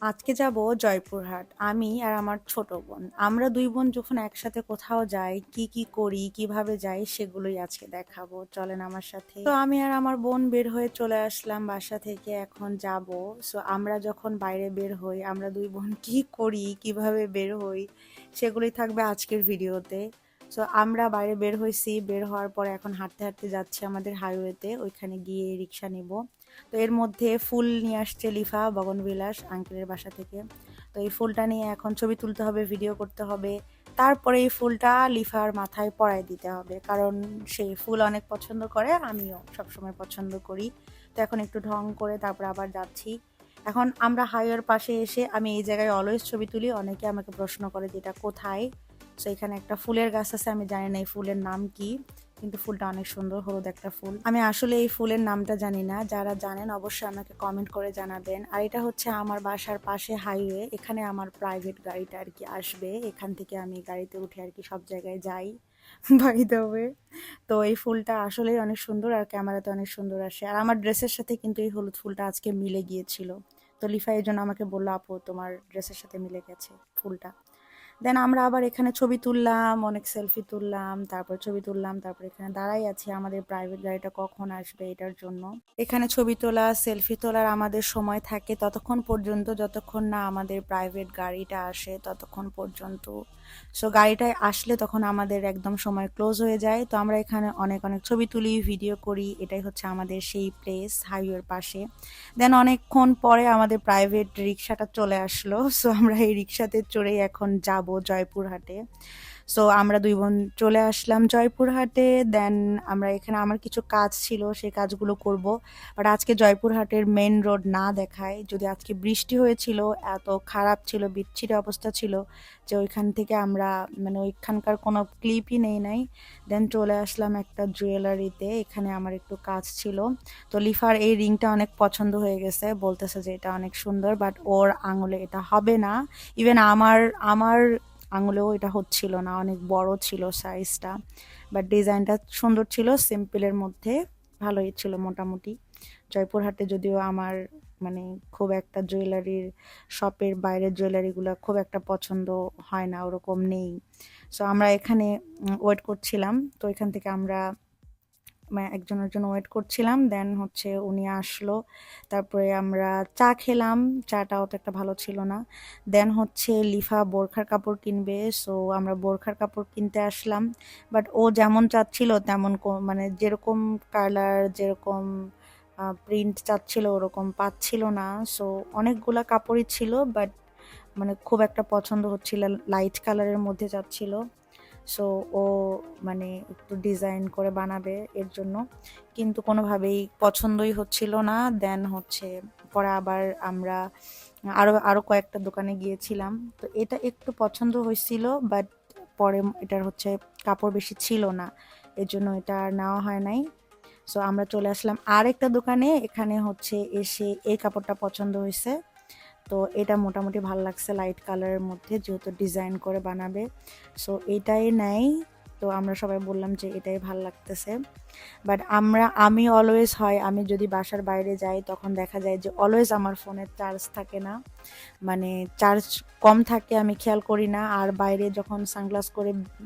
আজকে যাব জয়পুরহাট। আমি আর আমার ছোট বোন। আমরা ২ বোন যখন একসাথে কোথাও যাই, কি, কি করি, কিভাবে যাই সেগুলোই আজকে দেখাবো। চলেন আমার সাথে। তো আমি আর আমার বোন বের হয়ে চলে আসলাম বাসা থেকে। এখন যাব। সো আমরা যখন বাইরে বের হই, আমরা ২ বোন কি করি, কিভাবে বের হই সেগুলোই থাকবে আজকের ভিডিওতে। সো আমরা বাইরে বের হইছি। বের হওয়ার পরে এখন হাঁটতে, হাঁটতে যাচ্ছি আমাদের হাইওয়েতে। ওইখানে গিয়ে রিক্সা নিব। তো এর মধ্যে ফুল নিয়ে আসছে লিফা বগনবিলাস আঙ্কেলের বাসা থেকে। তো এই ফুলটা নিয়ে এখন ছবি তুলতে হবে, ভিডিও করতে হবে। তারপরে এই ফুলটা লিফার মাথায় পরায় দিতে হবে, কারণ সে ফুল অনেক পছন্দ করে, আমিও সবসময় পছন্দ করি। তো এখন একটু ঢং করে তারপর আবার যাচ্ছি। এখন আমরা হাইওয়ের পাশে এসে আমি এই জায়গায় অলওয়েজ ছবি তুলি। অনেকে আমাকে প্রশ্ন করে যে এটা কোথায়। সো এখানে একটা ফুলের গাছ আছে, আমি জানি না এই ফুলের নাম কি, কিন্তু ফুলটা অনেক সুন্দর, হলুদ একটা ফুল। আমি আসলে এই ফুলের নামটা জানি না, যারা জানেন অবশ্যই আমাকে কমেন্ট করে জানাবেন। আর এটা হচ্ছে আমার বাসার পাশে হাইওয়ে, এখানে আমার প্রাইভেট গাড়িটা আর কি আসবে, এখান থেকে আমি গাড়িতে উঠে আর কি সব জায়গায় যাই। বাই দ্য ওয়ে, তো এই ফুলটা আসলেই অনেক সুন্দর আর ক্যামেরাতে অনেক সুন্দর আসে। আর আমার ড্রেসের সাথে কিন্তু এই হলুদ ফুলটা আজকে মিলে গিয়েছিল। তো লিফা এই জন্য আমাকে বললো, আপু তোমার ড্রেসের সাথে মিলে গেছে ফুলটা। দেন আমরা আবার এখানে ছবি তুললাম, অনেক সেলফি তুললাম, তারপর ছবি তুললাম, তারপর এখানে দাঁড়াই আছি আমাদের প্রাইভেট গাড়িটা কখন আসবে এটার জন্য। এখানে ছবি তোলা, সেলফি তোলার আমাদের সময় থাকে ততক্ষণ পর্যন্ত, যতক্ষণ না আমাদের প্রাইভেট গাড়িটা আসে ততক্ষণ পর্যন্ত। সো গাড়িটায় আসলে তখন আমাদের একদম সময় ক্লোজ হয়ে যায়। তো আমরা এখানে অনেক অনেক ছবি তুলি, ভিডিও করি। এটাই হচ্ছে আমাদের সেই প্লেস হাইওয়ের পাশে। দেন অনেকক্ষণ পরে আমাদের প্রাইভেট রিক্সাটা চলে আসলো। সো আমরা এই রিক্সাতে চড়েই এখন যাব জয়পুরহাটে। সো আমরা ২ বোন চলে আসলাম জয়পুরহাটে। দেন আমরা এখানে আমার কিছু কাজ ছিল, সেই কাজগুলো করব। বাট আজকে জয়পুরহাটের মেইন রোড না দেখায়, যদি আজকে বৃষ্টি হয়েছিল, এত খারাপ ছিল, বিচ্ছিরি অবস্থা ছিল যে ওইখান থেকে আমরা মানে ওইখানকার কোনো ক্লিপই নেই নাই। দেন চলে আসলাম একটা জুয়েলারিতে, এখানে আমার একটু কাজ ছিল। তো লিফার এই রিংটা অনেক পছন্দ হয়ে গেছে, বলতেছে যে এটা অনেক সুন্দর, বাট ওর আঙুলে এটা হবে না। ইভেন আমার আমার আঙুলেও এটা হচ্ছিল না, অনেক বড় ছিল সাইজটা। বাট ডিজাইনটা সুন্দর ছিল, সিম্পলের মধ্যে ভালোই ছিল মোটামুটি। জয়পুরহাটে যদিও আমার মানে খুব একটা জুয়েলারির শপের বাইরের জুয়েলারিগুলো খুব একটা পছন্দ হয় না, ওরকম নেই। সো আমরা এখানে ওয়েট করছিলাম। তো এখান থেকে আমরা একজনের জন্য ওয়েট করছিলাম। দেন হচ্ছে উনি আসলো, তারপরে আমরা চা খেলাম। চাটা অত একটা ভালো ছিল না। দেন হচ্ছে লিফা বোরখার কাপড় কিনবে, সো আমরা বোরখার কাপড় কিনতে আসলাম। বাট ও যেমন চাচ্ছিল তেমন মানে যেরকম কালার, যেরকম প্রিন্ট চাচ্ছিল ওরকম পাচ্ছিল না। সো অনেকগুলা কাপড়ই ছিল, বাট মানে খুব একটা পছন্দ হচ্ছিল, লাইট কালারের মধ্যে চাচ্ছিল। সো ও মানে একটু ডিজাইন করে বানাবে এর জন্য, কিন্তু কোনোভাবেই পছন্দই হচ্ছিল না। দেন হচ্ছে পরে আবার আমরা আরো আরো কয়েকটা দোকানে গিয়েছিলাম। তো এটা একটু পছন্দ হয়েছিল, বাট পরে এটার হচ্ছে কাপড় বেশি ছিল না, এর জন্য এটা আর নেওয়া হয় নাই। সো আমরা চলে আসলাম আরেকটা দোকানে, এখানে হচ্ছে এসে এই কাপড়টা পছন্দ হয়েছে। তো এটা মোটামুটি ভালো লাগছে, লাইট কালারের মধ্যে, যেহেতু ডিজাইন করে বানাবে। সো এটাই নেই। তো আমরা সবাই বললাম যে এটাই ভালো লাগতেছে। বাট আমি অলওয়েজ হয়, আমি যদি বাসার বাইরে যাই তখন দেখা যায় যে অলওয়েজ আমার ফোনের চার্জ থাকে না, মানে চার্জ কম থাকে, আমি খেয়াল করি না। আর বাইরে যখন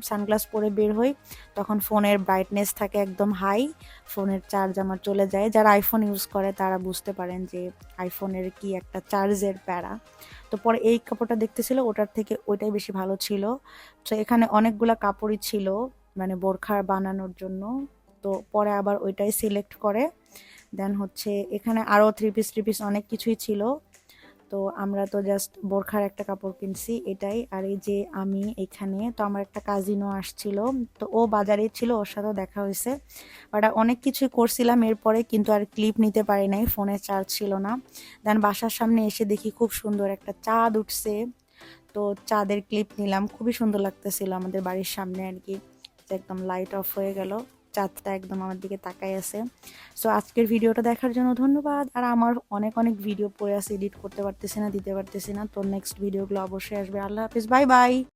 সানগ্লাস পরে বের হই তখন ফোনের ব্রাইটনেস থাকে একদম হাই, ফোনের চার্জ আমার চলে যায়। যারা আইফোন ইউজ করে তারা বুঝতে পারেন যে আইফোনের কি একটা চার্জের প্যারা। তো পরে এই কাপড়টা দেখতেছিল, ওটার থেকে ওইটাই বেশি ভালো ছিল। তো এখানে অনেকগুলা কাপড়ই ছিল মানে বোরখা বানানোর জন্য। তো পরে আবার ওইটাই সিলেক্ট করে। দেন হচ্ছে এখানে আরও থ্রি পিস অনেক কিছুই ছিল। তো আমরা তো জাস্ট বোরখার একটা কাপড় কিনছি এটাই। আর এই যে আমি এখানে, তো আমার একটা কাজিনও আসছিল, তো ও বাজারে ছিল, ওর সাথেও দেখা হয়েছে। বাট অনেক কিছুই করছিলাম এরপরে, কিন্তু আর ক্লিপ নিতে পারি নাই, ফোনে চার্জ ছিল না। দেন বাসার সামনে এসে দেখি খুব সুন্দর একটা চাঁদ উঠছে। তো চাঁদের ক্লিপ নিলাম, খুবই সুন্দর লাগতেছিল আমাদের বাড়ির সামনে আর কি। একদম লাইট অফ হয়ে গেল, চাঁদটা একদম আমার দিকে তাকাই আছে। সো আজকের ভিডিওটা দেখার জন্য ধন্যবাদ। আর আমার অনেক অনেক ভিডিও পড়ে আছে, এডিট করতে পারতেছি না, দিতে পারতেছি না। তো নেক্সট ভিডিওগুলো অবশ্যই আসবে। আল্লাহ হাফিজ, বাই বাই।